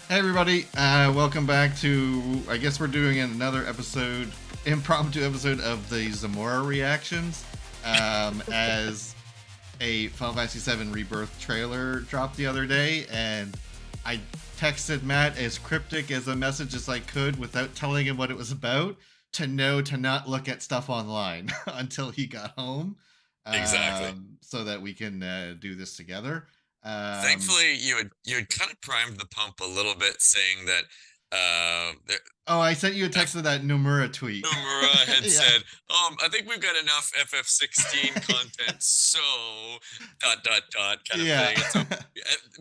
Hey everybody, welcome back to, I guess we're doing another episode, impromptu episode of the Zamora reactions, as a Final Fantasy 7 Rebirth trailer dropped the other day, and I texted Matt as cryptic as a message as I could without telling him what it was about, to know to not look at stuff online until he got home, Exactly. so that we can do this together. Um, Thankfully, you had kind of primed the pump a little bit, saying that there, oh, I sent you a text F- of that Nomura tweet. Nomura had Yeah. said, I think we've got enough FF16 content, so dot dot dot kind of Yeah. thing." And so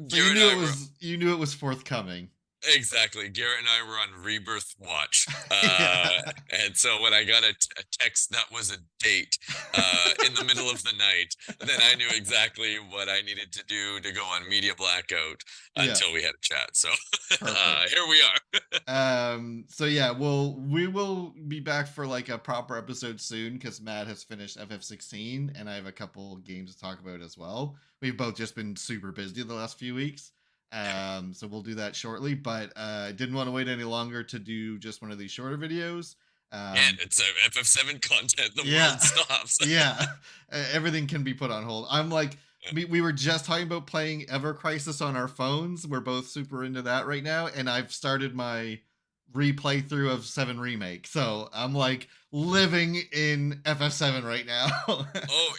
So you Garrett and knew it I were was you knew it was forthcoming. exactly. Garrett and I were on Rebirth watch, Yeah. and so when I got a text that was a date in the middle of the night, then I knew exactly what I needed to do to go on media blackout Yeah. until we had a chat. So Perfect. here we are. So yeah, we will be back for like a proper episode soon because Matt has finished FF16 and I have a couple games to talk about as well. We've both just been super busy the last few weeks. Yeah, So we'll do that shortly, but didn't want to wait any longer to do just one of these shorter videos. and Um, it's FF7 content. The Yeah, world stops. yeah. Everything can be put on hold. I'm like, we were just talking about playing Ever Crisis on our phones. We're both super into that right now, and I've started my replay through of Seven Remake. So I'm like living in FF7 right now. Oh,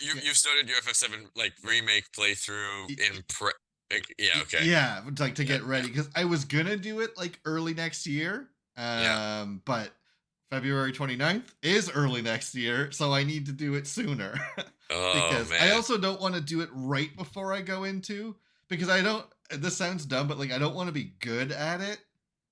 Yeah. you've started your FF7 like remake playthrough in pre. Yeah, okay. Yeah, like to Yeah, get ready because I was gonna do it like early next year, yeah. but February 29th is early next year, so I need to do it sooner. Oh Because I man. also don't want to do it right before I go into, because I don't, this sounds dumb, but like I don't want to be good at it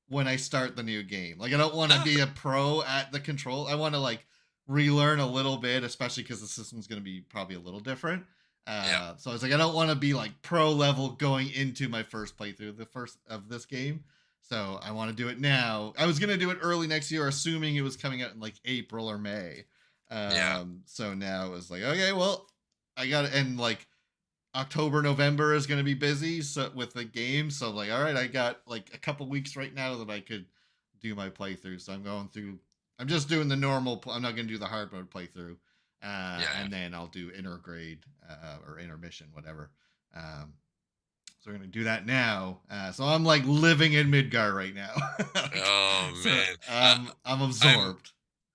when I start the new game. Like I don't want to Ah, be a pro at the control. I want to like relearn a little bit, especially because the system's going to be probably a little different. yeah. So I was like, I don't want to be like pro level going into my first playthrough, the first of this game. So I want to do it now. I was gonna do it early next year, assuming it was coming out in like April or May. Yeah. So now it was like, okay, well, I got to, and like October, November is gonna be busy so with the game. So like, all right, I got like a couple weeks right now that I could do my playthrough. So I'm going through. I'm just doing the normal. I'm not gonna do the hard mode playthrough, Yeah. and then I'll do intergrade or intermission, whatever. Um, so we're gonna do that now. So I'm like living in Midgar right now. Oh So man. I'm I'm absorbed.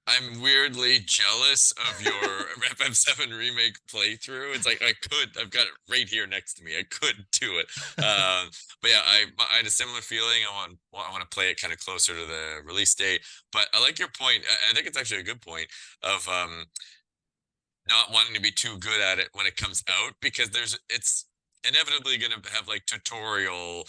I'm weirdly jealous of your FF7 remake playthrough. It's like I've got it right here next to me. I could do it. But yeah, I had a similar feeling. I want to play it kind of closer to the release date. But I like your point. I think it's actually a good point of not wanting to be too good at it when it comes out, because it's inevitably going to have like tutorial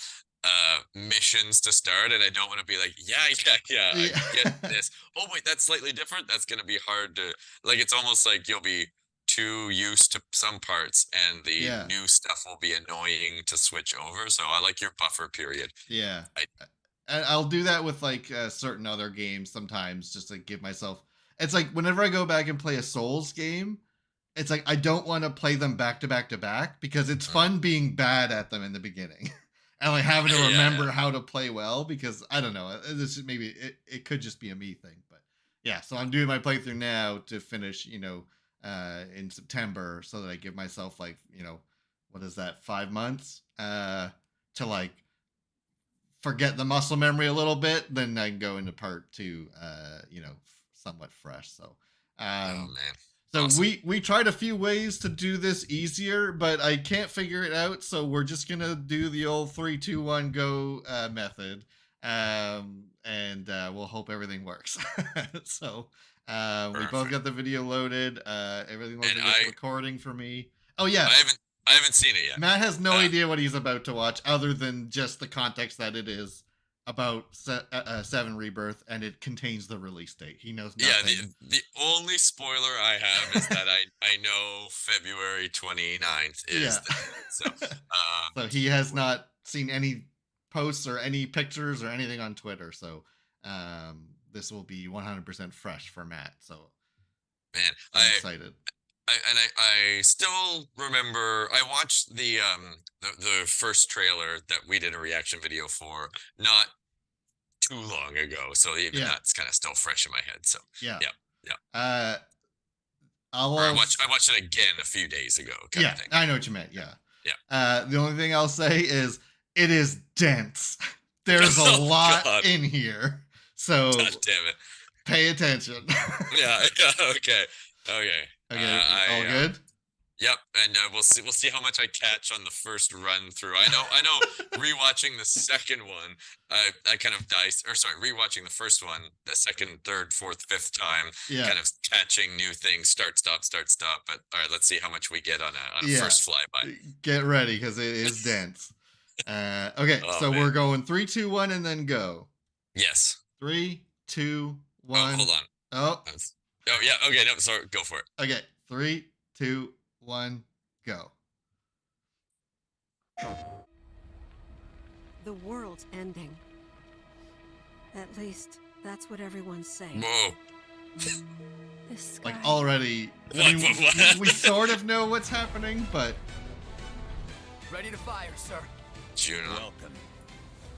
missions to start, and I don't want to be like, yeah, I Yeah. get this. Oh wait, that's slightly different. That's going to be hard to, like, it's almost like you'll be too used to some parts and the Yeah. new stuff will be annoying to switch over. So I like your buffer period. Yeah. I And I'll do that with like certain other games sometimes, just to give myself. It's like whenever I go back and play a Souls game, it's like I don't want to play them back to back to back because it's fun being bad at them in the beginning. And like having to yeah, remember how to play well, because I don't know, this maybe it could just be a me thing, but yeah. So I'm doing my playthrough now to finish, in September, so that I give myself like, what is that, 5 months, to like forget the muscle memory a little bit, then I can go into part two, somewhat fresh. So, oh um, man, so awesome. we tried a few ways to do this easier, but I can't figure it out. So we're just gonna do the old 3, 2, 1, go method, and we'll hope everything works. So we both Perfect. got the video loaded. Everything looks And like it's recording for me. Oh yeah, I haven't I haven't seen it yet. Matt has no uh idea what he's about to watch, other than just the context that it is about Seven Rebirth, and it contains the release date. He knows Yeah, nothing. the only spoiler I have is that I know February 29th is Yeah. the date. So, So he has not seen any posts or any pictures or anything on Twitter. So this will be 100% fresh for Matt. So man, I'm excited. I still remember I watched the first trailer that we did a reaction video for not too long ago, so even that's kind of still fresh in my head. So yeah. I watched it again a few days ago. Kind of thing. I know what you meant. Yeah. Yeah. The only thing I'll say is it is dense. There's a lot in here, so God damn it. Pay attention. yeah. Okay. All good. Yep, and we'll see how much I catch on the first run through. I know. Rewatching the second one, I kind of rewatching the first one, the second, third, fourth, fifth time, kind of catching new things. Start, stop. But all right, let's see how much we get on a first flyby. Get ready because it is dense. Okay, so we're going 3, 2, 1, and then go. Yes. 3, 2, 1. Oh, hold on. Oh yeah. Okay, no, sorry. Go for it. Okay, 3, 2, 1, go. The world's ending. At least that's what everyone's saying. Whoa. This sky... Like already, we sort of know what's happening, but ready to fire, sir. Juno. Welcome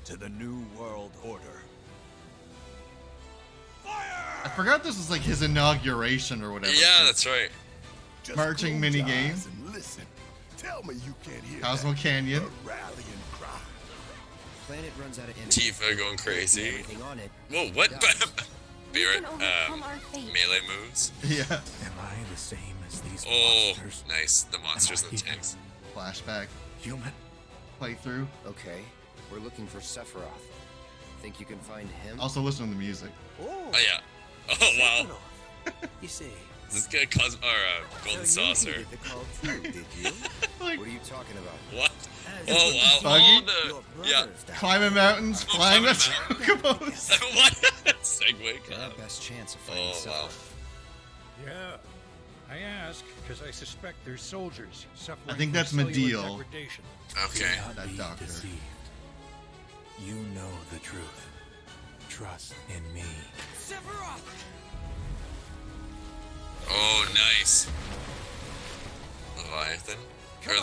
to the new world order. Fire! I forgot this was like his inauguration or whatever. Yeah, that's right. Just marching mini game. Listen. Tell me you can't hear Cosmo Canyon. Rallying cry. Planet runs out of energy. Tifa going crazy. Everything on it. Whoa, what? Spirit, melee melee moves. Yeah. Am I the same as these monsters? Nice. The monsters and the tanks. Flashback. Human. Playthrough. Okay, we're looking for Sephiroth. Think you can find him? Also listen to the music. Oh yeah. Oh wow. You see. Is this guy Golden Saucer? You did the call too, did you? Like, what are you talking about? What? Oh wow. Buggy? Climbing mountains, flying with chocobos. What? Segue. Our best chance of finding Sephiroth. Yeah. I ask because I suspect there's soldiers suffering. I think that's from cellular Medial. degradation. Okay. That doctor. Deceived. You know the truth. Trust in me. Sephiroth! Oh, nice. Leviathan. Or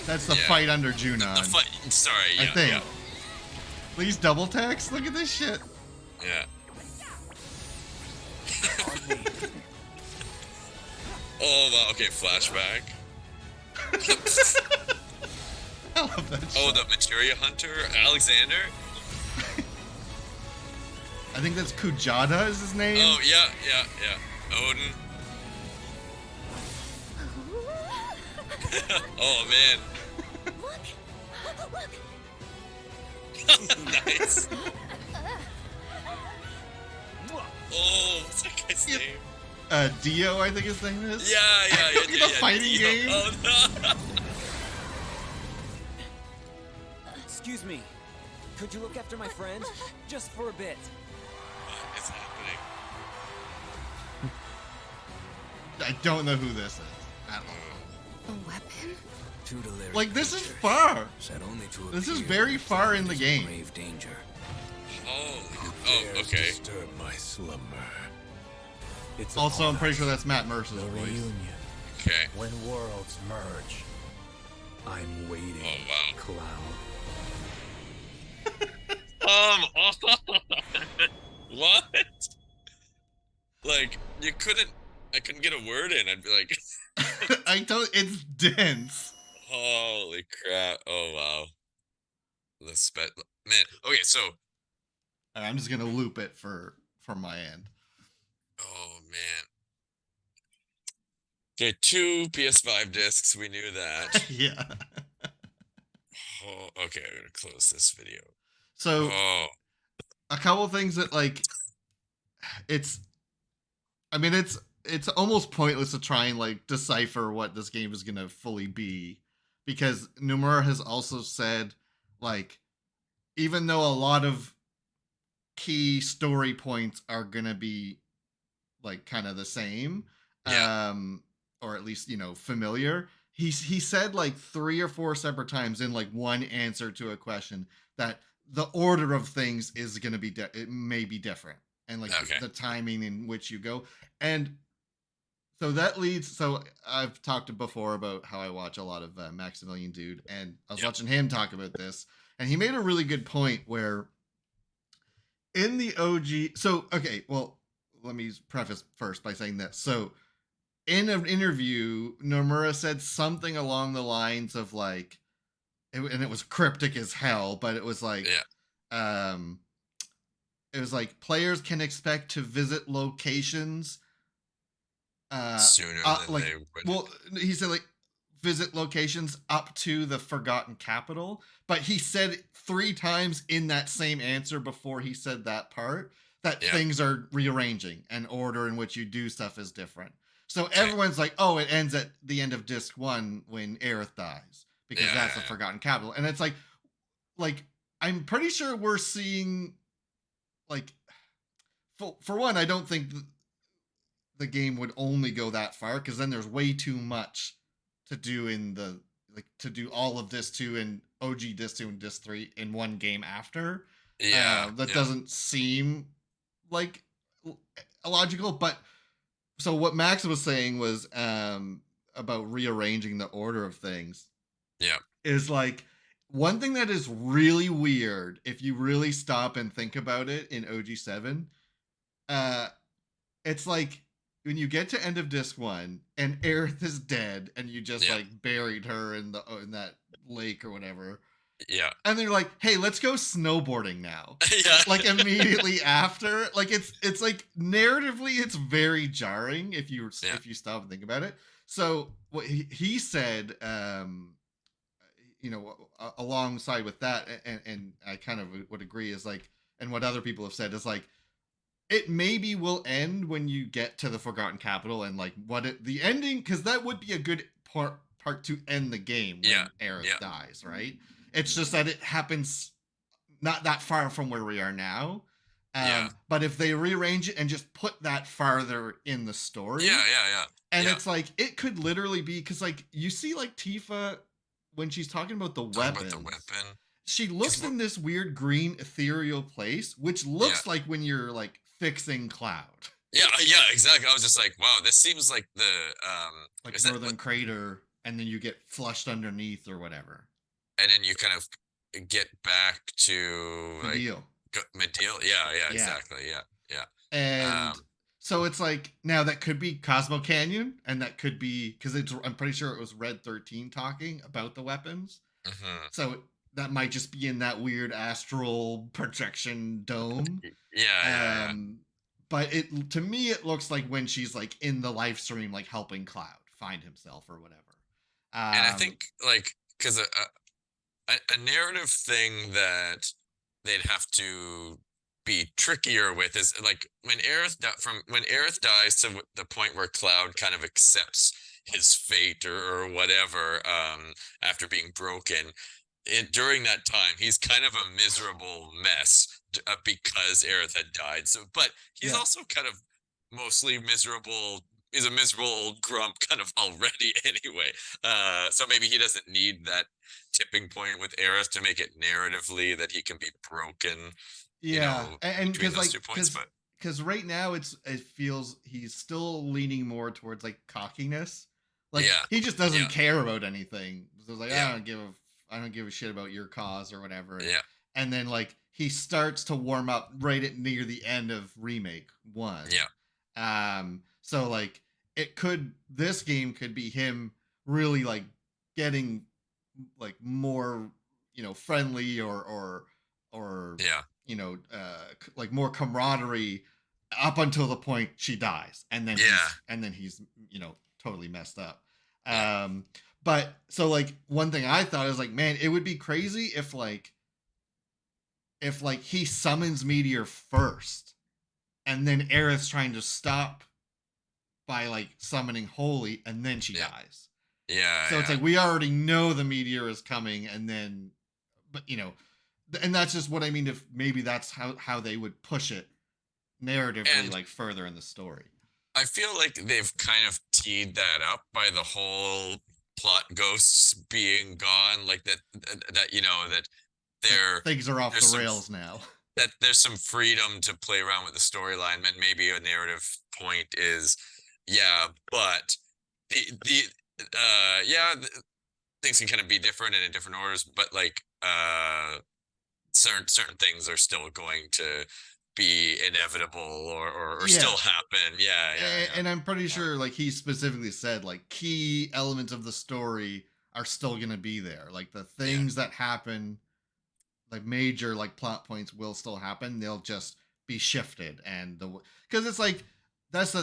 That's the fight under Junon. The fight. Sorry. Yeah. I think. Yeah. Please double text. Look at this shit. Yeah. Oh wow. Okay. Flashback. I love that shit. Oh, the Materia Hunter, Alexander. I think that's Kujata is his name. Oh yeah. Odin. Oh man. Nice. Oh, what's that guy's name? Dio, I think his name is. Yeah. The fighting Dio. game. Oh no. Excuse me. Could you look after my friend? Just for a bit. What is happening? I don't know who this is at all. A weapon? Like, this is far. This is very far in the game. Grave danger. Holy. Oh, okay. Disturb my slumber. It's Also, I'm pretty sure that's Matt Mercer's the voice. reunion. Okay. When worlds merge, I'm waiting. Oh wow. Cloud. What? Like, I couldn't get a word in. I'd be like, It's dense. holy crap. Oh, wow. Man. Okay, so. I'm just going to loop it from my end. Oh, man. Okay, 2 PS5 discs. We knew that. Yeah. Oh, okay, I'm going to close this video. So, Oh. a couple things that, like, it's almost pointless to try and, like, decipher what this game is going to fully be. Because Nomura has also said, like, even though a lot of key story points are going to be, like, kind of the same, or at least, familiar, he said, like, 3 or 4 separate times in, like, one answer to a question that the order of things is going to be, it may be different. And, like, the timing in which you go. And so that leads, so I've talked before about how I watch a lot of Maximilian Dude, and I was watching him talk about this, and he made a really good point where in the OG, so okay, well, let me preface first by saying this. So in an interview, Nomura said something along the lines of like, and it was cryptic as hell, but it was like, um, it was like players can expect to visit locations sooner than like they would. well, he said like visit locations up to the Forgotten Capital, but he said 3 times in that same answer before he said that part that things are rearranging and order in which you do stuff is different. So everyone's like, oh, it ends at the end of disc 1 when Aerith dies because that's the Forgotten Capital, and it's like I'm pretty sure we're seeing like for one, I don't think the game would only go that far because then there's way too much to do in the to do all of this 2 in OG disc 2 and disc 3 in one game after. That doesn't seem like illogical. But so what Max was saying was about rearranging the order of things. Is like one thing that is really weird if you really stop and think about it in OG7. It's like when you get to end of disc 1 and Aerith is dead and you just like buried her in that lake or whatever. And they're like, hey, let's go snowboarding now. Like immediately after. Like it's like narratively it's very jarring if you stop and think about it. So what he said, alongside with that, and I kind of would agree, is like, and what other people have said is like, it maybe will end when you get to the Forgotten Capital and like the ending, because that would be a good part to end the game when Aerith dies, right? It's just that it happens not that far from where we are now. But if they rearrange it and just put that farther in the story, and it's like it could literally be because like you see like Tifa when she's talking about the weapon. She looks in this weird green ethereal place, which looks like when you're like fixing Cloud. Exactly. I was just like, wow, this seems like the like Northern Crater, and then you get flushed underneath or whatever. And then you kind of get back to Mideel. Mideel. Yeah, exactly. Yeah. And so it's like now that could be Cosmo Canyon, and that could be because I'm pretty sure it was Red 13 talking about the weapons. So that might just be in that weird astral projection dome. But to me it looks like when she's like in the live stream, like helping Cloud find himself or whatever. And I think like because a narrative thing that they'd have to be trickier with is like when Aerith dies to the point where Cloud kind of accepts his fate or whatever after being broken. During that time, he's kind of a miserable mess because Aerith had died. So, but he's also kind of mostly miserable. He's a miserable old grump kind of already anyway. So maybe he doesn't need that tipping point with Aerith to make it narratively that he can be broken. And because like because right now it feels he's still leaning more towards like cockiness. Like he just doesn't care about anything. So it's like I don't give a shit about your cause or whatever. And then like he starts to warm up right at near the end of Remake 1. So like this game could be him really like getting like more, friendly or like more camaraderie up until the point she dies. And then he's totally messed up. But so like one thing I thought is like, man, it would be crazy if he summons Meteor first and then Aerith's trying to stop by like summoning Holy and then she dies. So it's like we already know the Meteor is coming and then and that's just what I mean, if maybe that's how they would push it narratively and like further in the story. I feel like they've kind of teed that up by the whole plot ghosts being gone, like that they're things are off the rails now. That there's some freedom to play around with the storyline, and maybe a narrative point is, but things can kind of be different and in different orders, but like certain things are still going to be inevitable or Yeah. still happen. Yeah. And I'm pretty sure like he specifically said like key elements of the story are still going to be there. Like the things that happen, like major like plot points will still happen. They'll just be shifted, and because it's like that's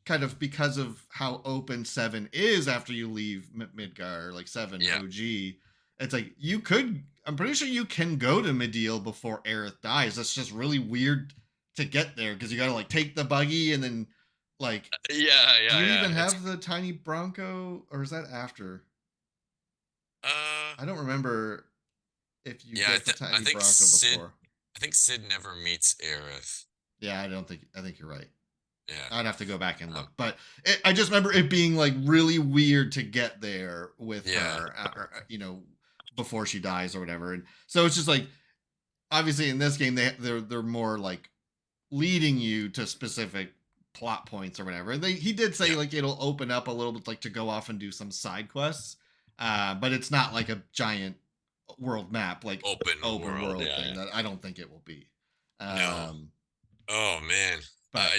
kind of because of how open 7 is after you leave Midgar, like 7 OG. It's like I'm pretty sure you can go to Mideel before Aerith dies. That's just really weird to get there because you gotta like take the buggy and then like do you even have the tiny Bronco, or is that after? I don't remember if you get the tiny Bronco before. I think Sid never meets Aerith. Yeah, I think you're right. Yeah, I'd have to go back and look, but I just remember it being like really weird to get there with her, you know, before she dies or whatever. And so it's just like, obviously in this game they're more like leading you to specific plot points or whatever. And he did say like it'll open up a little bit, like to go off and do some side quests, but it's not like a giant world map, like open world thing. That I don't think it will be. No. Oh man. But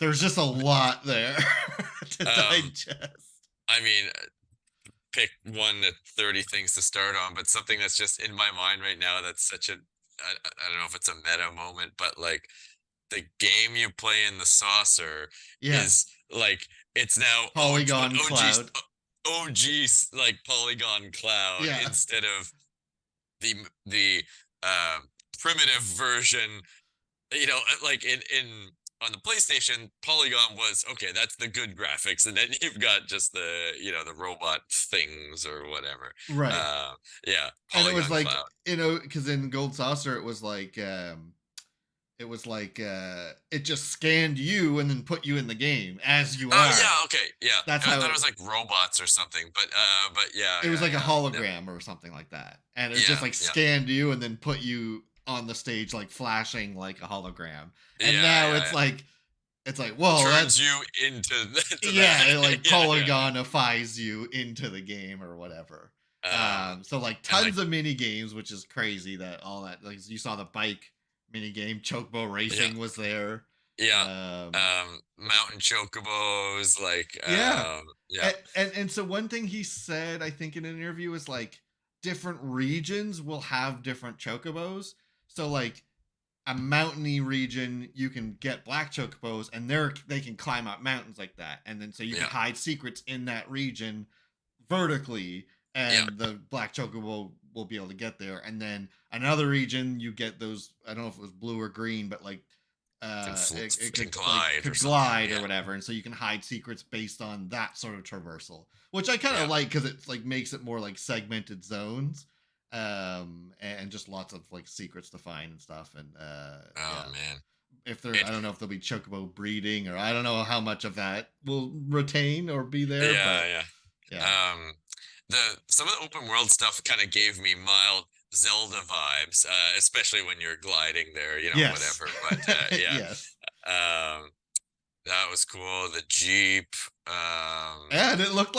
there's just a lot there to digest. I mean, pick 1 to 30 things to start on, but something that's just in my mind right now that's such a, I don't know if it's a meta moment, but like the game you play in the saucer is like, it's now Polygon Cloud. OG like Polygon Cloud instead of the primitive version. You know, like in on the PlayStation, Polygon was okay. That's the good graphics, and then you've got just the the robot things or whatever. Right. Polygon and it was like Cloud. Because in Gold Saucer it was like it just scanned you and then put you in the game as you are. Oh yeah, okay, yeah. That's I how thought it was like robots or something, but yeah. It was like a hologram or something like that, and it just like scanned you and then put you on the stage like flashing like a hologram. And now it's like whoa, turns you into it like polygonifies you into the game or whatever. So like tons of mini games, which is crazy that all that, like you saw the bike mini game, Chocobo Racing was there. Mountain chocobos, like and so one thing he said, I think in an interview, is like different regions will have different chocobos. So like a mountainy region, you can get black chocobos, and they can climb up mountains like that, and then so you can hide secrets in that region vertically, and the black chocobo will be able to get there. And then another region, you get those, I don't know if it was blue or green, but like it could glide or whatever, and so you can hide secrets based on that sort of traversal, which I kind of like because it's like makes it more like segmented zones. And just lots of like secrets to find and stuff. And man, if there, I don't know if there'll be chocobo breeding, or I don't know how much of that will retain or be there. Some of the open world stuff kind of gave me mild Zelda vibes, especially when you're gliding there, whatever. But that was cool. The Jeep, and it looked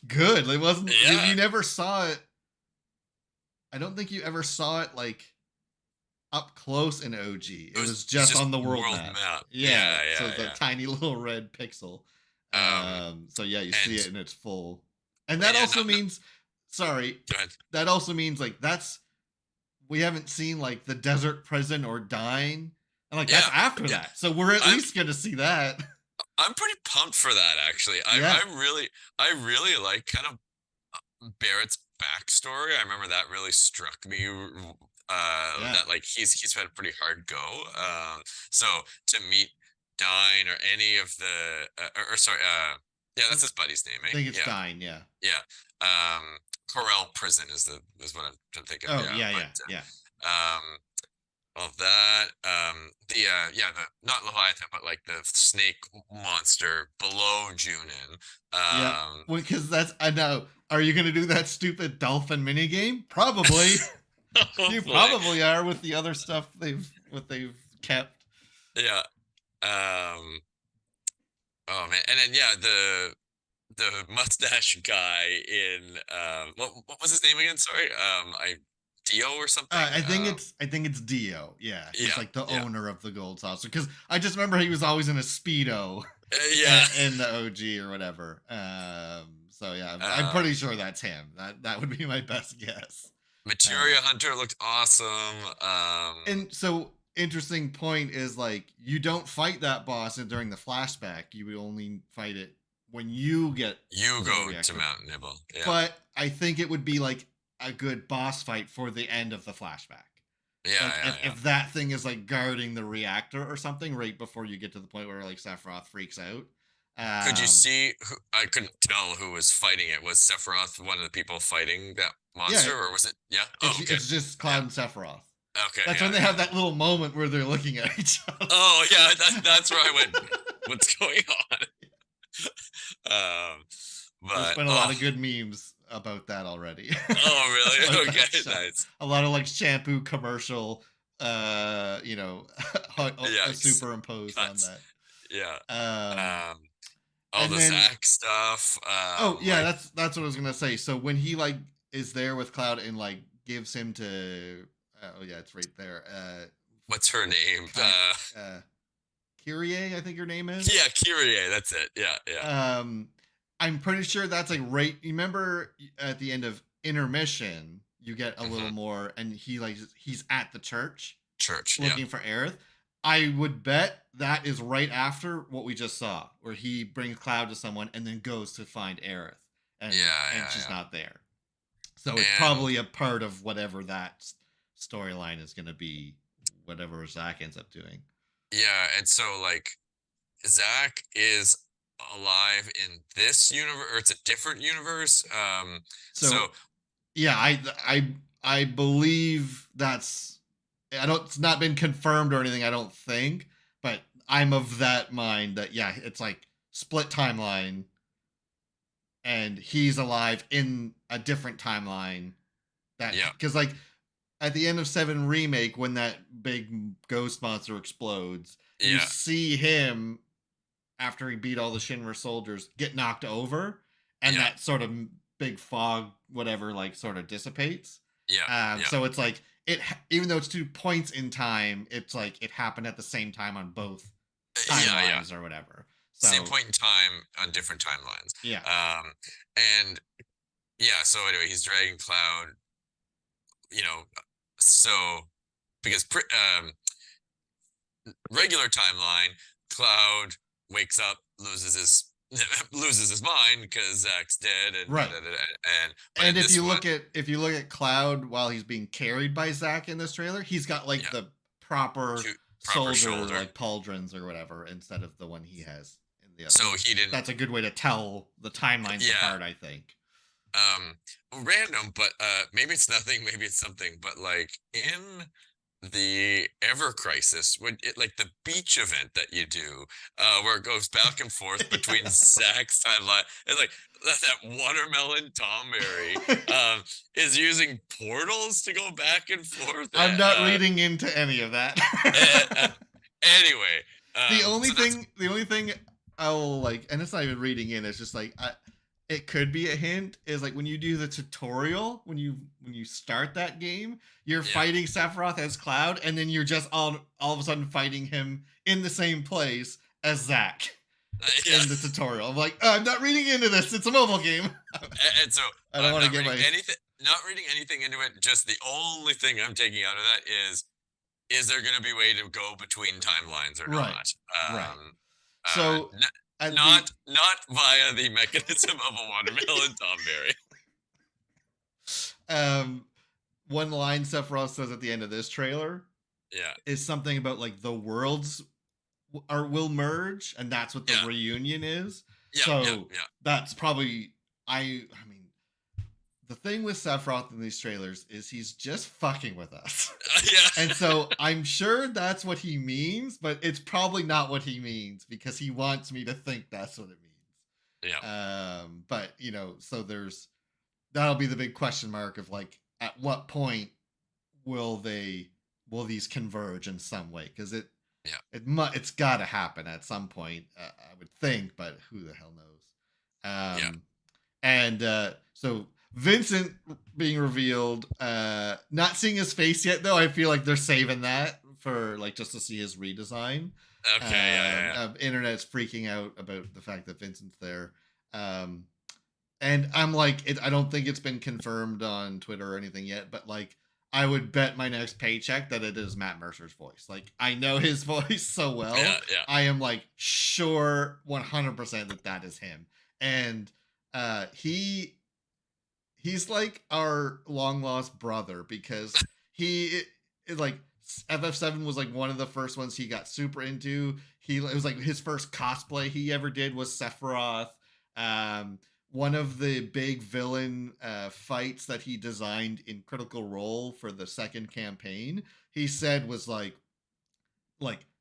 good. It wasn't. You never saw it. I don't think you ever saw it like up close in OG. It was just on the world map. So it's a tiny little red pixel. So you see it in its full. And that also means, that also means like we haven't seen like the desert prison or Dying. And like that's after that. So we're at least going to see that. I'm pretty pumped for that, actually. I really like kind of Barrett's backstory. I remember that really struck me. That like he's had a pretty hard go. So to meet Dine or any of the that's his buddy's name. I think it's Dine. Corel Prison is what I'm thinking. All that, the not Leviathan, but like the snake monster below Junin. Because I know. Are you going to do that stupid dolphin mini game? Probably. You probably are with the other stuff they've kept. Yeah. Oh man, and then the mustache guy in what was his name again? Sorry, I Dio or something. I think it's Dio. Yeah, he's Yeah, like the yeah. owner of the gold saucer. Because I just remember he was always in a speedo Yeah. in the OG or whatever. So yeah, I'm pretty sure that's him. That would be my best guess. Materia Hunter looked awesome. And so interesting point is like you don't fight that boss during the flashback. You only fight it when you get you the go reactor. to Mount Nibble. Yeah. But I think it would be like a good boss fight for the end of the flashback. Yeah, Like if that thing is like guarding the reactor or something right before you get to the point where like Sephiroth freaks out. Could you see who, I couldn't tell who was fighting it. Was Sephiroth one of the people fighting that monster, or was it? Yeah. It's just Cloud and Sephiroth. Okay. That's when they have that little moment where they're looking at each other. Oh yeah, that's where I went. What's going on? But There's been a lot of good memes about that already. Oh really? Okay, nice. A lot of like shampoo commercial, superimposed on that. Yeah. All the Zack stuff. That's what I was gonna say. So when he like is there with Cloud and like gives him to, it's right there. What's her name? Kyrie, I think her name is. Yeah, Kyrie. That's it. Yeah. I'm pretty sure that's like right. You remember at the end of intermission, you get a little more, and he's at the church looking for Aerith. I would bet that is right after what we just saw, where he brings Cloud to someone and then goes to find Aerith, and she's not there. So it's probably a part of whatever that storyline is going to be, whatever Zack ends up doing. Yeah, and so like Zack is alive in this universe, or it's a different universe. I believe that's. It's not been confirmed or anything, I don't think, but I'm of that mind that it's like split timeline, and he's alive in a different timeline. Because like at the end of 7 Remake, when that big ghost monster explodes, you see him after he beat all the Shinra soldiers get knocked over, and that sort of big fog, whatever, like sort of dissipates. So it's like even though it's 2 points in time, it's like it happened at the same time on both timelines or whatever. So, same point in time on different timelines. So anyway, he's dragging Cloud. So because regular timeline, Cloud wakes up, loses his mind because Zack's dead, and if you look at Cloud while he's being carried by Zack in this trailer, he's got like the proper shoulder, like pauldrons or whatever, instead of the one he has in the other. So he didn't. That's a good way to tell the timelines apart, I think. Random, but maybe it's nothing, maybe it's something. But like in the Ever Crisis, when like the beach event that you do, where it goes back and forth between Zack's timeline, and like that watermelon Tom Berry is using portals to go back and forth. I'm not reading into any of that. Anyway, the only thing I will like, and it's not even reading in, it's just like it could be a hint, is like when you do the tutorial, when you start that game, you're fighting Sephiroth as Cloud, and then you're just all of a sudden fighting him in the same place as Zack in the tutorial. I'm like, I'm not reading into this. It's a mobile game. And so I don't want to get not reading anything into it. Just the only thing I'm taking out of that is there going to be a way to go between timelines or not? So. Not via the mechanism of a watermelon Tom Berry. One line Sephiroth says at the end of this trailer is something about like the worlds will merge, and that's what the reunion is. That's probably I mean the thing with Sephiroth in these trailers is he's just fucking with us. And so I'm sure that's what he means, but it's probably not what he means because he wants me to think that's what it means. But so that'll be the big question mark of like, at what point will these converge in some way? Because it's got to happen at some point, I would think, but who the hell knows? So Vincent being revealed, not seeing his face yet though. I feel like they're saving that for like just to see his redesign. Okay, yeah. Internet's freaking out about the fact that Vincent's there. And I'm like, I don't think it's been confirmed on Twitter or anything yet, but like, I would bet my next paycheck that it is Matt Mercer's voice. Like, I know his voice so well. Yeah. I am like sure 100% that is him. And he's like our long lost brother because like FF7 was like one of the first ones he got super into. It was like his first cosplay he ever did was Sephiroth. One of the big villain fights that he designed in Critical Role for the second campaign, he said was like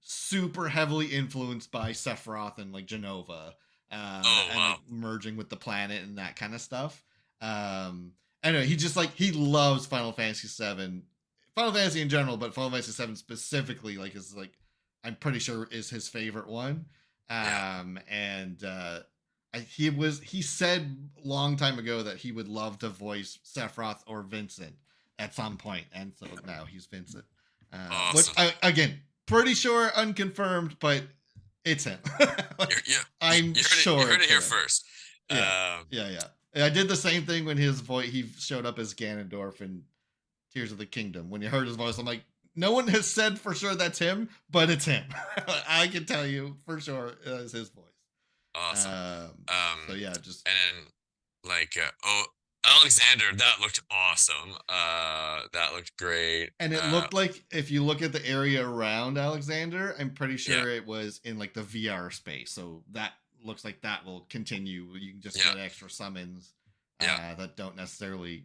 super heavily influenced by Sephiroth and like Genova, and like, merging with the planet and that kind of stuff. Anyway, he loves Final Fantasy VII, Final Fantasy in general, but Final Fantasy VII specifically, like is like I'm pretty sure is his favorite one. He said long time ago that he would love to voice Sephiroth or Vincent at some point, and so now he's Vincent. Awesome. Which again, pretty sure unconfirmed, but it's him. I'm sure you heard it here first. Yeah. I did the same thing when his voice he showed up as Ganondorf in Tears of the Kingdom. When you heard his voice, I'm like, no one has said for sure that's him, but it's him. I can tell you for sure it's his voice. Awesome. So yeah, just and then like Alexander, that looked awesome. That looked great. And it looked like if you look at the area around Alexander, I'm pretty sure it was in like the VR space. So that looks like that will continue. You can just get extra summons that don't necessarily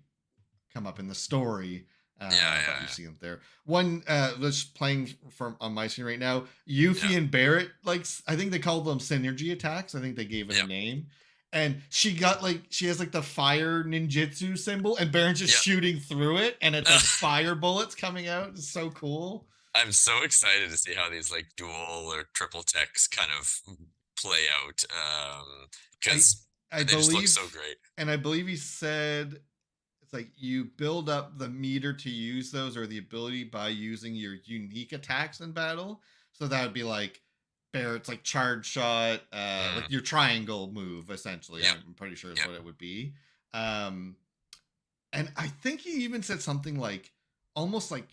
come up in the story. You see them there. One that's playing on my screen right now, Yuffie and Barrett, like I think they called them synergy attacks. I think they gave it a name. And she has like the fire ninjutsu symbol, and Barrett's just shooting through it, and it's like fire bullets coming out. It's so cool. I'm so excited to see how these like dual or triple techs kind of play out. Because they just look so great. And I believe he said it's like you build up the meter to use those or the ability by using your unique attacks in battle. So that would be like Barrett's like charge shot, like your triangle move, essentially. I'm pretty sure is what it would be. And I think he even said something like almost like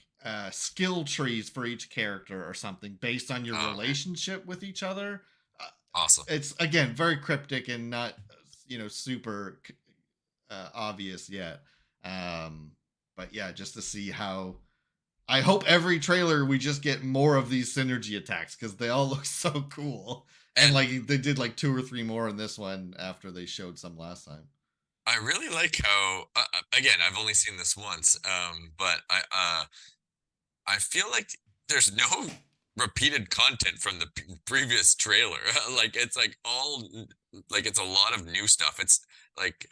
skill trees for each character or something based on your relationship with each other. Awesome. It's again very cryptic and not super obvious yet. But yeah, just to see how I hope every trailer we just get more of these synergy attacks because they all look so cool. And like they did like 2 or 3 more in this one after they showed some last time. I really like how again, I've only seen this once, but I feel like there's no repeated content from the previous trailer. Like it's like all like it's a lot of new stuff. It's like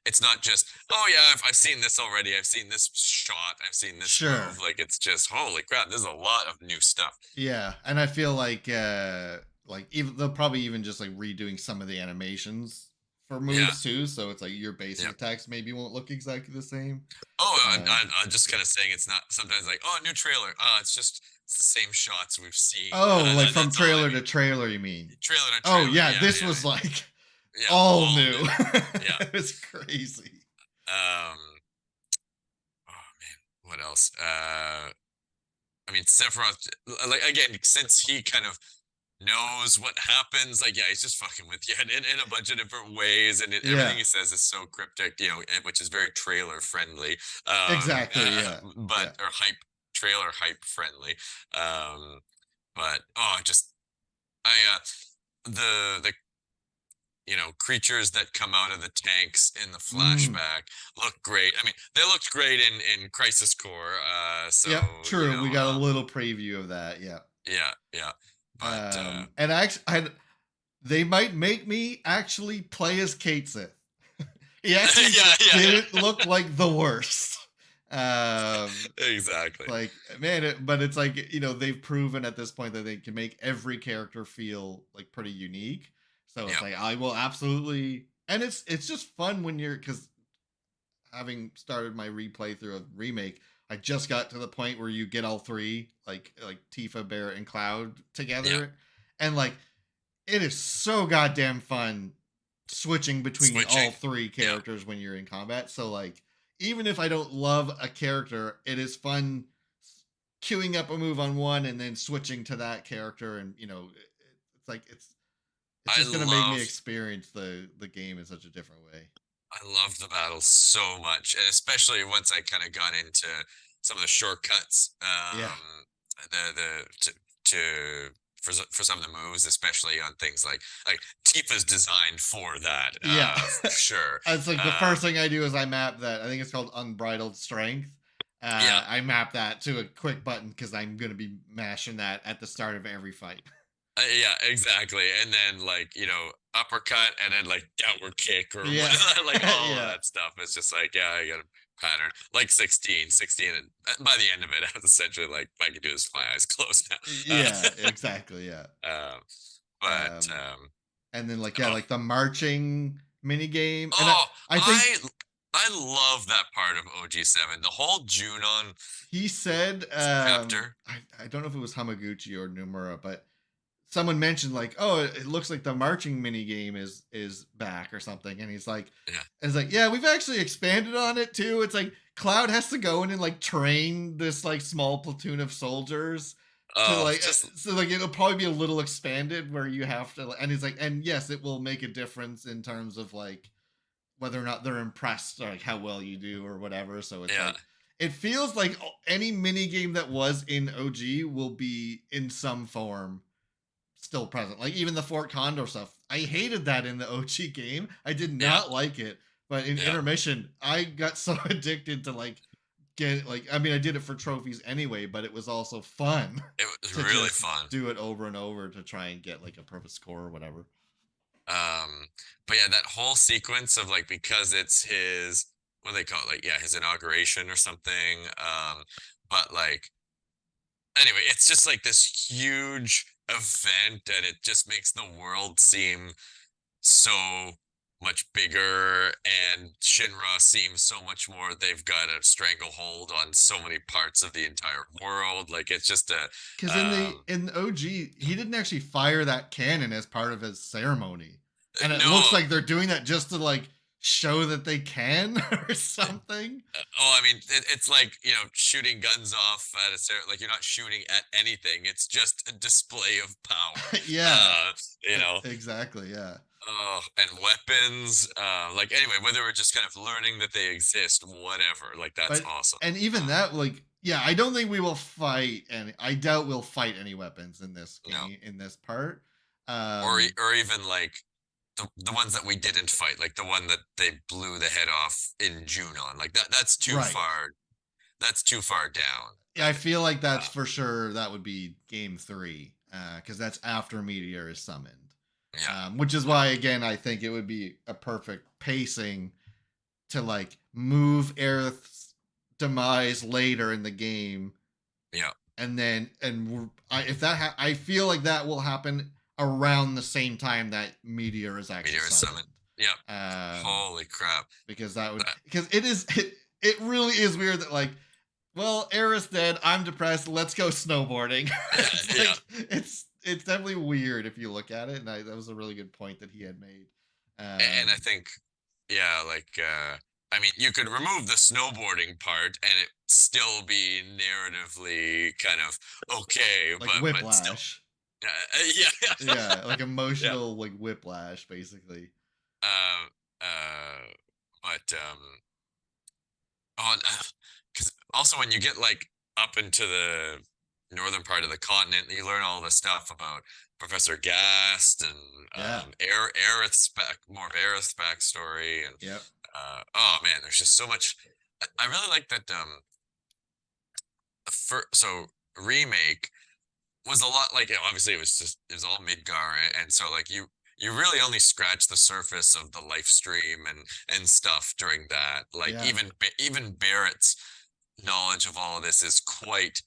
it's not just I've seen this already. I've seen this shot. I've seen this move. Like it's just holy crap. There's a lot of new stuff. Yeah, and I feel like even they'll probably even just like redoing some of the animations for moves too. So it's like your basic attacks maybe won't look exactly the same. I'm just kind of saying it's not sometimes like new trailer. It's just the same shots we've seen. Like from trailer to trailer, you mean? Trailer to trailer. This was like all new. It was crazy. Oh man, what else? I mean, Sephiroth, like again, since he kind of knows what happens, like he's just fucking with you in a bunch of different ways, and everything he says is so cryptic, which is very trailer friendly. Exactly, or trailer hype friendly. But the creatures that come out of the tanks in the flashback look great. I mean, they looked great in Crisis Core. True. We got a little preview of that. Yeah. But and they might make me actually play as Kate Sith. He actually didn't look like the worst. Exactly. Like man, but it's like they've proven at this point that they can make every character feel like pretty unique. So it's like I will absolutely, and it's just fun when because having started my replay through of Remake, I just got to the point where you get all three, like Tifa, Barret, and Cloud together, and like it is so goddamn fun switching between all three characters when you're in combat. So like, even if I don't love a character, it is fun queuing up a move on one and then switching to that character, and it's like it's just gonna make me experience the game in such a different way. I love the battles so much, and especially once I kind of got into some of the shortcuts. For some of the moves, especially on things like Tifa's designed for that. For sure. It's like the first thing I do is I map that. I think it's called Unbridled Strength. I map that to a quick button because I'm gonna be mashing that at the start of every fight. Yeah, exactly. And then uppercut and then downward kick or like all of that stuff. It's just like, I got a pattern. Like 16, and by the end of it, I was essentially like, I can do this with my eyes closed now. Exactly. And then like the marching mini game. And I think I love that part of OG7. The whole Junon. He said, chapter. I don't know if it was Hamaguchi or Nomura, but someone mentioned like, oh, it looks like the marching mini game is back or something, and he's like, we've actually expanded on it too. It's like Cloud has to go in and like train this like small platoon of soldiers so like it'll probably be a little expanded where you have to, and he's like, and yes, it will make a difference in terms of like whether or not they're impressed or like how well you do or whatever. So it's like, it feels like any mini game that was in OG will be in some form still present. Like even the Fort Condor stuff, I hated that in the OG game. I did not like it, but in intermission, I got so addicted to like I did it for trophies anyway, but it was also fun. It was really fun. Do it over and over to try and get like a perfect score or whatever. But yeah, that whole sequence of like, because it's his, what do they call it? Like, his inauguration or something. But like, anyway, it's just like this huge event, and it just makes the world seem so much bigger, and Shinra seems so much more, they've got a stranglehold on so many parts of the entire world. Like it's just because in OG he didn't actually fire that cannon as part of his ceremony, and it looks like they're doing that just to like show that they can or something. It's like shooting guns off at like you're not shooting at anything, it's just a display of power. Exactly. And weapons, like anyway, whether we're just kind of learning that they exist, whatever, like that's awesome. And even that, like, I don't think we will fight, and I doubt we'll fight any weapons in this game, in this part, or even like the ones that we didn't fight, like the one that they blew the head off in Junon, like that's too far. That's too far down. Yeah, I feel like that's for sure. That would be game 3, because that's after Meteor is summoned. Which is why, again, I think it would be a perfect pacing to like move Aerith's demise later in the game. And then, I feel like that will happen around the same time that Meteor is actually summoned. Holy crap! Because it really is weird that like, well, Aerith's dead, I'm depressed, let's go snowboarding. It's definitely weird if you look at it, and that was a really good point that he had made. And I think, you could remove the snowboarding part, and it still be narratively kind of okay, like Whiplash. But still, like emotional, like Whiplash, basically. Because also when you get like up into the northern part of the continent, you learn all this stuff about Professor Gast and Aerith's more of Aerith's backstory, and oh man, there's just so much. I really like that. So Remake was a lot like, obviously it was all Midgar, and so like you really only scratch the surface of the life stream and stuff during that. Like even Barrett's knowledge of all of this is quite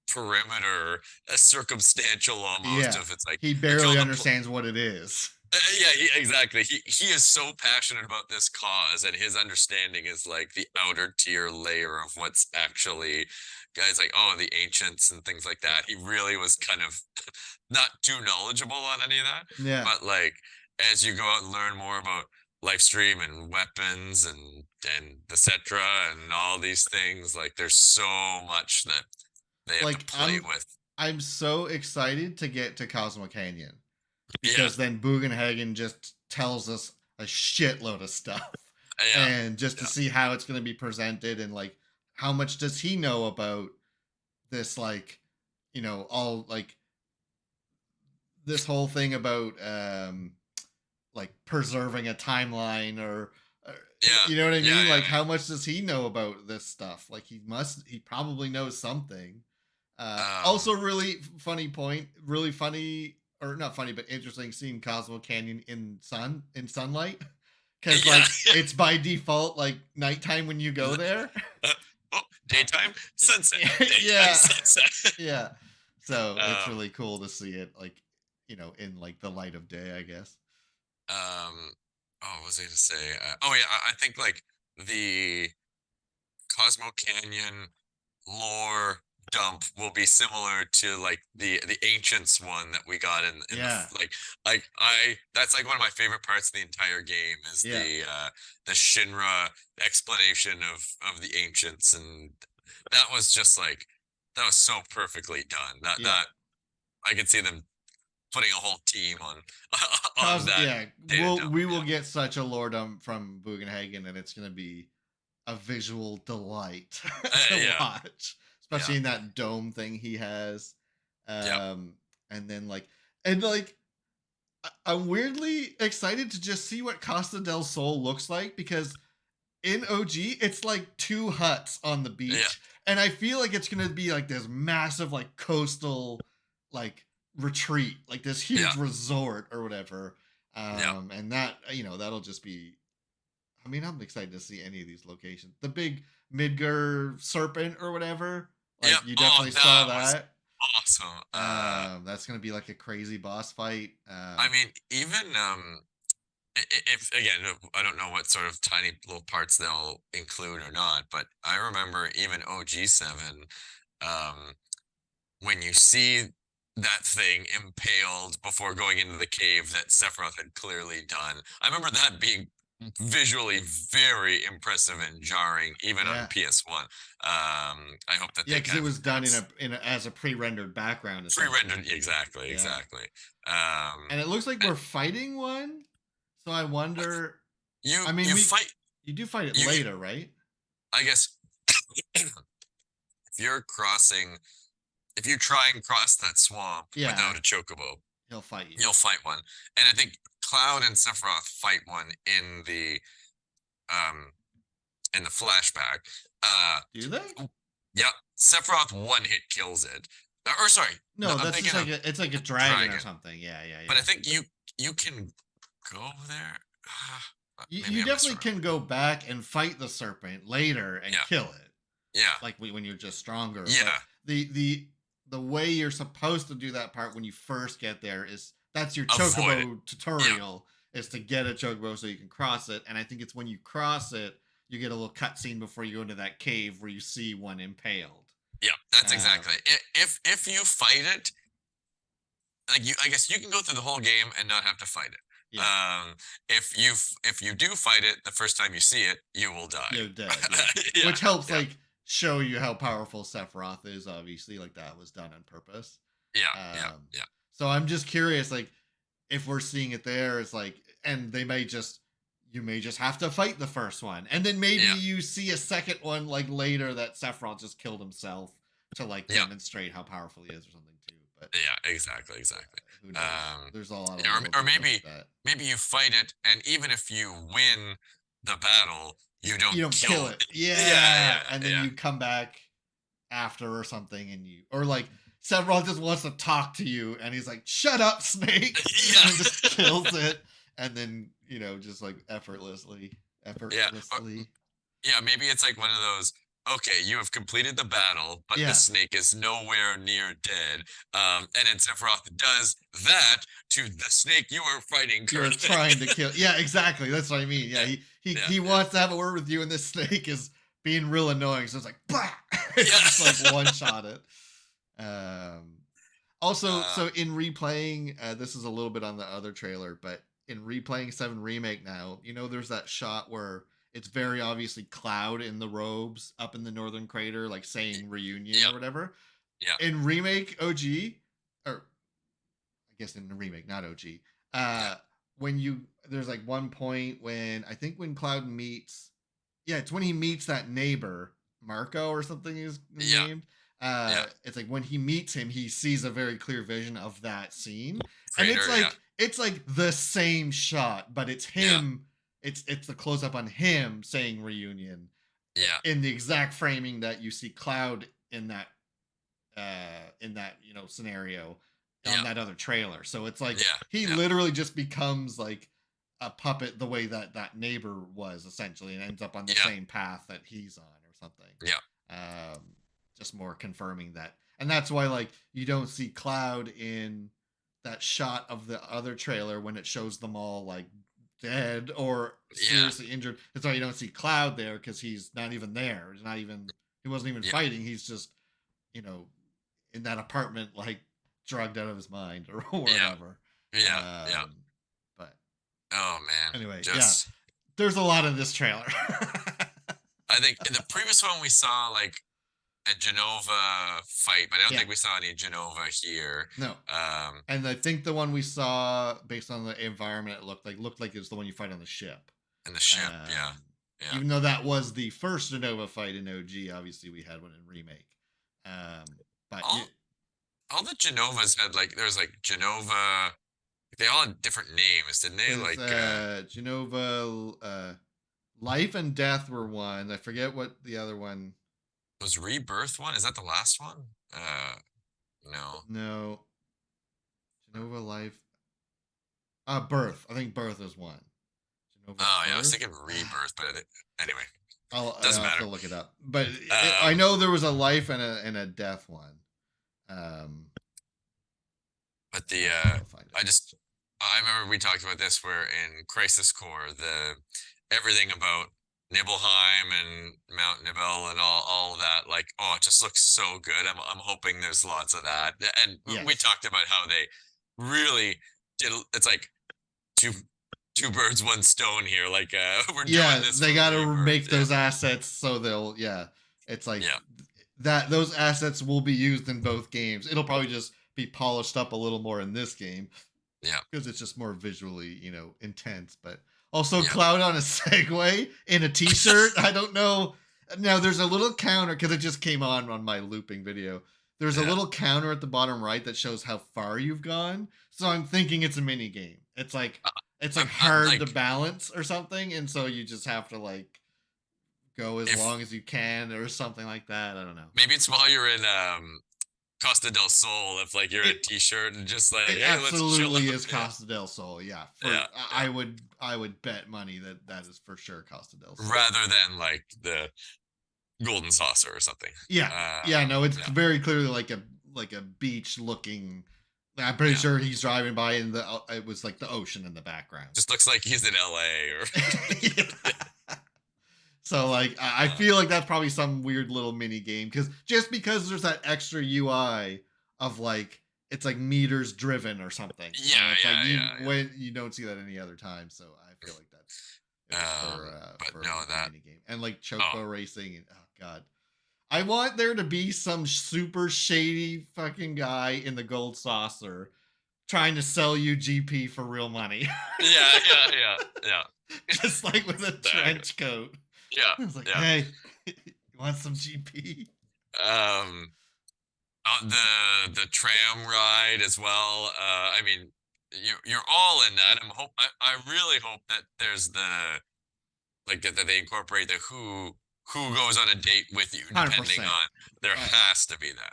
perimeter, circumstantial almost. If it's like he barely understands what it is. Yeah, exactly. He is so passionate about this cause, and his understanding is like the outer tier layer of what's actually guys like, oh, the ancients and things like that. He really was kind of not too knowledgeable on any of that. Yeah. But like as you go out and learn more about life stream and weapons and etc. and all these things, like there's so much that they have Like to play with. I'm so excited to get to Cosmo Canyon Yeah, because then Bugenhagen just tells us a shitload of stuff. yeah, And just to see how it's going to be presented and like how much does he know about this, like, all like this whole thing about like preserving a timeline or yeah, you know what I yeah, mean? yeah, Like how much does he know about this stuff? Like he probably knows something. Also really funny point, really funny, or not funny but interesting, seeing Cosmo Canyon in sunlight. Because yeah. like it's by default like nighttime when you go there. Oh, daytime sunset. Yeah. Daytime sunset. Yeah. So it's Um, really cool to see it like, in like the light of day, I guess. oh, what was I gonna say? Oh yeah, I think like the Cosmo Canyon lore dump will be similar to like the ancients one that we got in Yeah. like I that's like one of my favorite parts of the entire game is Yeah. the Shinra explanation of the ancients, and that was just like that was so perfectly done. Yeah. That I could see them putting a whole team on that. Yeah, data dump, we will get such a lore dump from Bugenhagen, and it's gonna be a visual delight to yeah. watch, especially in that dome thing he has. Yeah. And then like I'm weirdly excited to just see what Costa del Sol looks like, because in OG it's like 2 huts on the beach. Yeah. And I feel like it's gonna be like this massive like coastal like retreat, like this huge resort or whatever. And that that'll just be, I mean, I'm excited to see any of these locations. The big Midgar serpent or whatever. Like you definitely saw that. Awesome. That's gonna be like a crazy boss fight. I mean, even if again, I don't know what sort of tiny little parts they'll include or not, but I remember even OG7, when you see that thing impaled before going into the cave that Sephiroth had clearly done, I remember that being visually very impressive and jarring, even on PS1. I hope that because it was done in a as a pre-rendered background. Pre-rendered, exactly. And it looks like we're fighting one, so I wonder. You do fight it later, right? I guess if you try and cross that swamp without a chocobo, he'll fight you. You'll fight one, and I think Cloud and Sephiroth fight one in the flashback. Do they? Yeah, Sephiroth one hit kills it. Or sorry, no, that's just like it's like a dragon or something. Yeah. But I think you can go there. You definitely can go back and fight the serpent later and kill it. Yeah, like when you're just stronger. Yeah. But the way you're supposed to do that part when you first get there is that's your chocobo tutorial, is to get a chocobo so you can cross it. And I think it's when you cross it, you get a little cutscene before you go into that cave where you see one impaled. Yeah, that's exactly. If you fight it, like I guess you can go through the whole game and not have to fight it. Yeah. If you do fight it the first time you see it, you will die. You're dead. Yeah. Which helps like show you how powerful Sephiroth is. Obviously, like that was done on purpose. Yeah. So I'm just curious, like if we're seeing it there, it's like, and you may just have to fight the first one, and then maybe you see a second one like later that Sephiroth just killed himself to like demonstrate how powerful he is or something too. But exactly. Who knows? There's a lot of or maybe you fight it, and even if you win the battle, you don't kill it. And then you come back after or something, and or like Sephiroth just wants to talk to you, and he's like, "Shut up, Snake!" and just kills it, and then just like effortlessly. Yeah, maybe it's like one of those okay, you have completed the battle, but the snake is nowhere near dead. And then Sephiroth does that to the snake you are fighting You're currently. trying to kill. Yeah, exactly. That's what I mean. Yeah, he wants to have a word with you, and this snake is being real annoying. So it's like, bah! It's just like one shot it. Also, so in replaying, this is a little bit on the other trailer, but in replaying 7 Remake now, you know, there's that shot where it's very obviously Cloud in the robes up in the northern crater, like saying reunion or whatever. Yeah. In Remake OG, or I guess in the Remake, not OG, when there's like one point when, I think when Cloud meets, it's when he meets that neighbor, Marco or something is named. It's like when he meets him, he sees a very clear vision of that scene, and it's like the same shot, but it's him. It's the close up on him saying reunion. In the exact framing that you see Cloud in that scenario on that other trailer. So it's like he literally just becomes like a puppet the way that neighbor was essentially, and ends up on the same path that he's on or something. Just more confirming that. And that's why like you don't see Cloud in that shot of the other trailer when it shows them all like dead or seriously injured. That's why you don't see Cloud there, because he's not even there. He wasn't even fighting. He's just, you know, in that apartment like drugged out of his mind or whatever. But oh man. Anyway, there's a lot in this trailer. I think in the previous one we saw like a Genova fight, but I don't think we saw any Genova here. No. And I think the one we saw, based on the environment, it looked like it was the one you fight on the ship. In the ship, Even though that was the first Genova fight in OG, obviously we had one in Remake. But all the Genovas had like, there was like Genova, they all had different names, didn't they? Like Genova, Life and Death were one. I forget what the other one was. Rebirth one? Is that the last one? No. Genova Life. Birth. I think Birth is one. Genova Birth? I was thinking Rebirth, but anyway. Doesn't matter. Have to look it up. But I know there was a Life and a Death one. But I remember we talked about this where in Crisis Core, everything about Nibelheim and Mount Nibel and all that, like, it just looks so good. I'm hoping there's lots of that. And we talked about how they really did. It's like two birds, one stone here. Like, we're doing this. They got to make those assets so they'll. It's like that. Those assets will be used in both games. It'll probably just be polished up a little more in this game. Because it's just more visually, intense, but. Also, Cloud on a Segway in a t-shirt. I don't know. Now, there's a little counter, because it just came on my looping video. There's a little counter at the bottom right that shows how far you've gone. So I'm thinking it's a mini game. It's like hard to balance or something, and so you just have to like go as long as you can or something like that. I don't know. Maybe it's while you're in Costa del Sol, if like you're in a t-shirt and just like absolutely is Costa del Sol. I would bet money that is for sure Costa del Sol, rather than like the Golden Saucer or something. No, it's very clearly like a beach looking. I'm pretty sure he's driving by and it was like the ocean in the background. Just looks like he's in LA or So like I feel like that's probably some weird little mini game, because there's that extra UI of like it's like meters driven or something. When you don't see that any other time, so I feel like that's for a mini game. And like Choco racing and god. I want there to be some super shady fucking guy in the gold saucer trying to sell you GP for real money. Yeah. Just like with a trench coat. I was like, hey, you want some GP? The tram ride as well. I mean, you're all in that. I really hope that there's that they incorporate the who goes on a date with you, depending 100%. on. There has to be that.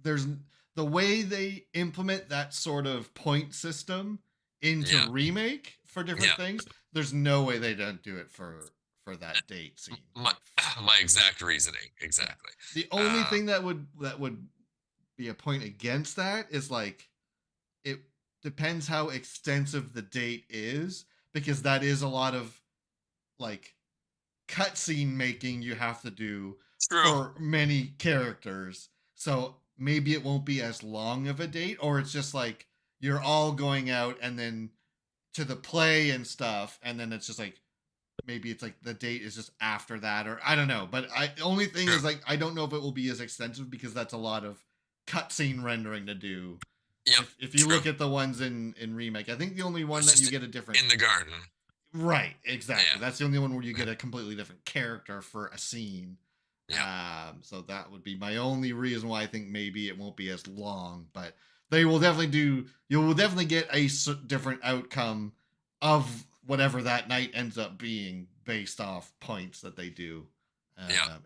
There's the way they implement that sort of point system into Remake for different things. There's no way they don't do it for for that date scene. My exact reasoning, exactly. The only thing that would be a point against that is like it depends how extensive the date is, because that is a lot of like cutscene making you have to do for many characters. So maybe it won't be as long of a date, or it's just like you're all going out and then to the play and stuff, and then it's just like maybe it's like the date is just after that, or I don't know. But only thing is like I don't know if it will be as extensive, because that's a lot of cutscene rendering to do. Yep, if you look at the ones in remake, I think the only one that you get a different in the garden. Right, exactly. That's the only one where you get a completely different character for a scene. So that would be my only reason why I think maybe it won't be as long, but they will definitely you will definitely get a different outcome of whatever that night ends up being based off points that they do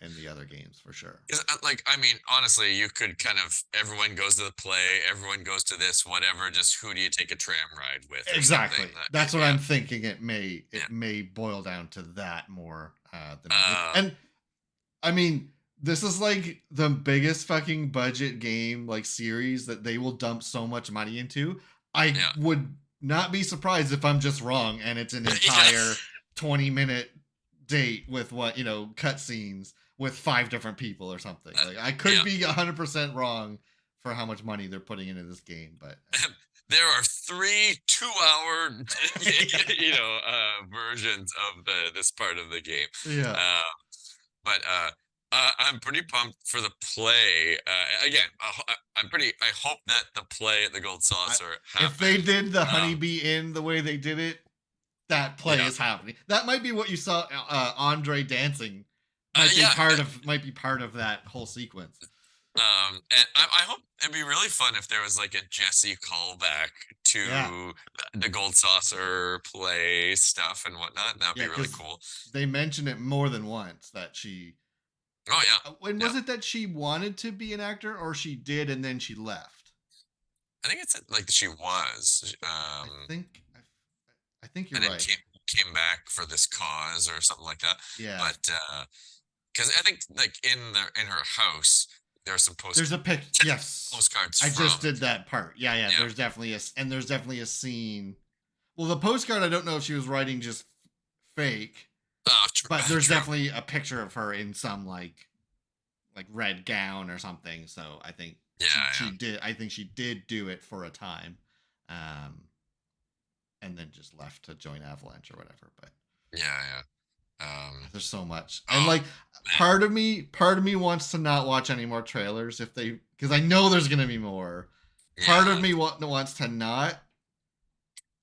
in the other games, for sure. Like, I mean, honestly, you could kind of, everyone goes to the play, everyone goes to this, whatever, just who do you take a tram ride with? Exactly. That's what I'm thinking. It may boil down to that more than and I mean, this is like the biggest fucking budget game like series that they will dump so much money into. I would not be surprised if I'm just wrong and it's an entire 20-minute date with cutscenes with 5 different people or something. Like I could be 100% wrong for how much money they're putting into this game, but there are 3 2-hour versions of this part of the game. But I'm pretty pumped for the play. Again, I hope that the play at the Gold Saucer happens. If they did the Honeybee Inn the way they did it, that play is happening. That might be what you saw Andre dancing. Might be part of that whole sequence. And I hope it'd be really fun if there was like a Jesse callback to the Gold Saucer play stuff and whatnot. That'd be really cool. They mentioned it more than once that she. Oh yeah. When was it that she wanted to be an actor, or she did and then she left? I think it's like she was. I think you're and right. Then came back for this cause or something like that. Yeah. But because I think like in her house there's some postcards. There's a picture. Yes. Postcards. I just did that part. Yeah. There's definitely a scene. Well, the postcard, I don't know if she was writing just fake. But there's definitely a picture of her in some like red gown or something. So I think she did. I think she did do it for a time, and then just left to join Avalanche or whatever. But there's so much, and like part of me wants to not watch any more trailers because I know there's gonna be more. Part of me wants to not,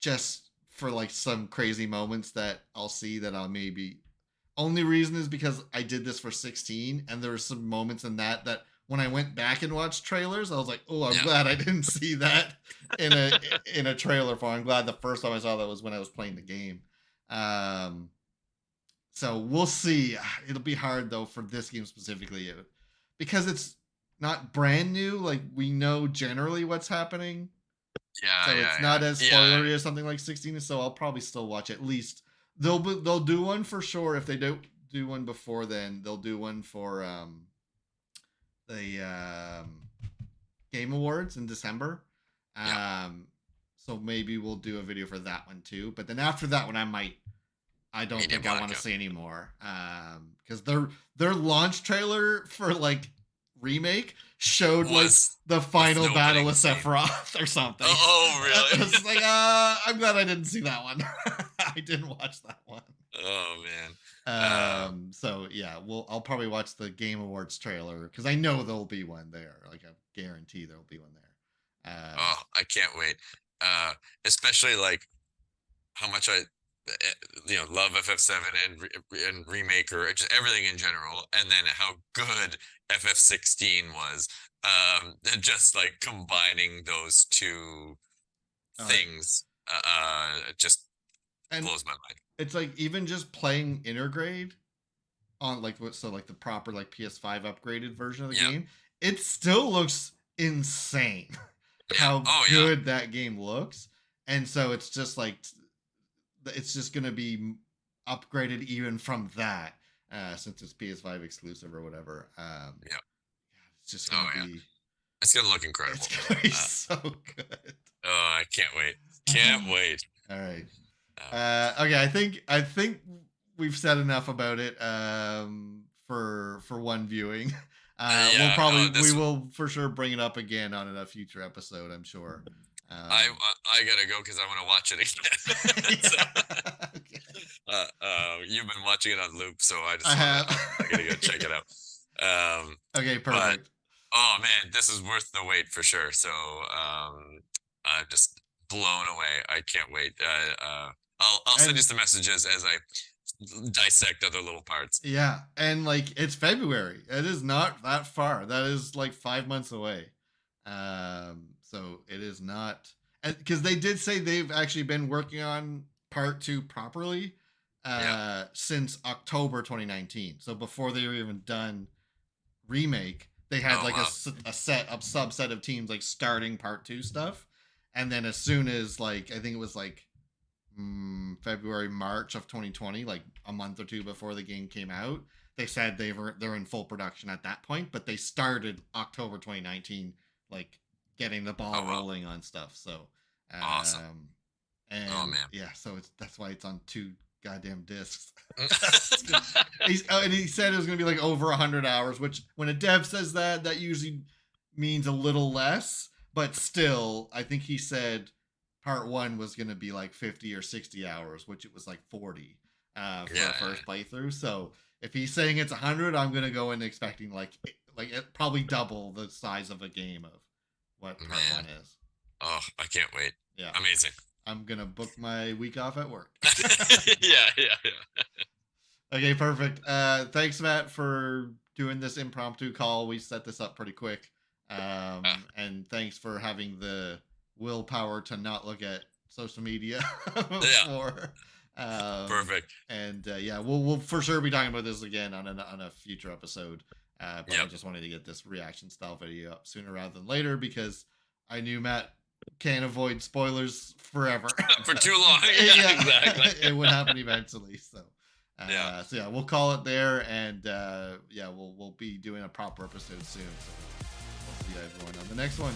just for like some crazy moments that I'll see that I'll maybe. Only reason is because I did this for 16, and there were some moments in that when I went back and watched trailers, I was like, oh, I'm glad I didn't see that in a trailer for. I'm glad the first time I saw that was when I was playing the game. So we'll see. It'll be hard though for this game specifically, because it's not brand new. Like we know generally what's happening. So it's not as spoilery as something like 16. So I'll probably still watch at least. They'll do one for sure. If they don't do one before then, they'll do one for the Game Awards in December. So maybe we'll do a video for that one too. But then after that one, I don't think I want to see anymore. Because their launch trailer for like remake showed like the final battle with Sephiroth or something. Oh, really? It's like, I'm glad I didn't see that one. I didn't watch that one. Oh man. So yeah, I'll probably watch the Game Awards trailer because I know there'll be one there. Like I guarantee there'll be one there. I can't wait. Especially like how much I love FF7 and remake or just everything in general, and then how good FF16 was. And just like combining those two things just blows my mind. It's like even just playing Intergrade on like the proper like PS5 upgraded version of the game, it still looks insane how good that game looks. And so it's just like it's just gonna be upgraded even from that, since it's PS5 exclusive or whatever. Yeah. It's just gonna be. It's gonna look incredible. It's gonna be so good. Oh, I can't wait. Can't wait. All right. Okay, I think we've said enough about it for one viewing. We will for sure bring it up again on a future episode, I'm sure. I gotta go because I want to watch it again. Okay. You've been watching it on loop, so I gotta go check it out. Okay, perfect. Oh man, this is worth the wait for sure. So I'm just blown away. I can't wait. I'll send you some messages as I dissect other little parts. Yeah, and like it's February. It is not that far. That is like 5 months away. So it is not, because they did say they've actually been working on part 2 properly since October 2019. So before they were even done remake, they had a subset of teams like starting part 2 stuff, and then as soon as like I think it was like February, March of 2020, like a month or two before the game came out, they said they're in full production at that point, but they started October 2019 like getting the ball rolling on stuff. So awesome. And oh man, so that's why it's on 2 goddamn discs. And he said it was gonna be like over 100 hours, which when a dev says that usually means a little less, but still I think he said part 1 was going to be like 50 or 60 hours, which it was like 40 for the first playthrough. So if he's saying it's 100, I'm going to go in expecting like probably double the size of a game of what part 1 is. Oh, I can't wait. Yeah. Amazing. I'm going to book my week off at work. Yeah. Okay, perfect. Thanks, Matt, for doing this impromptu call. We set this up pretty quick. And thanks for having the willpower to not look at social media before. Perfect. And we'll for sure be talking about this again on a future episode. But I just wanted to get this reaction style video up sooner rather than later because I knew Matt can't avoid spoilers forever. For too long. Yeah, exactly. It would happen eventually. So we'll call it there, and we'll be doing a proper episode soon. So we'll see everyone on the next one.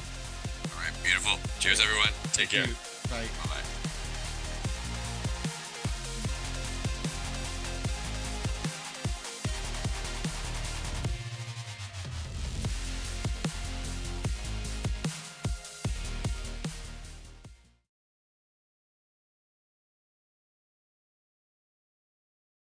All right, beautiful. Cheers, everyone. Take care. Bye. Bye-bye.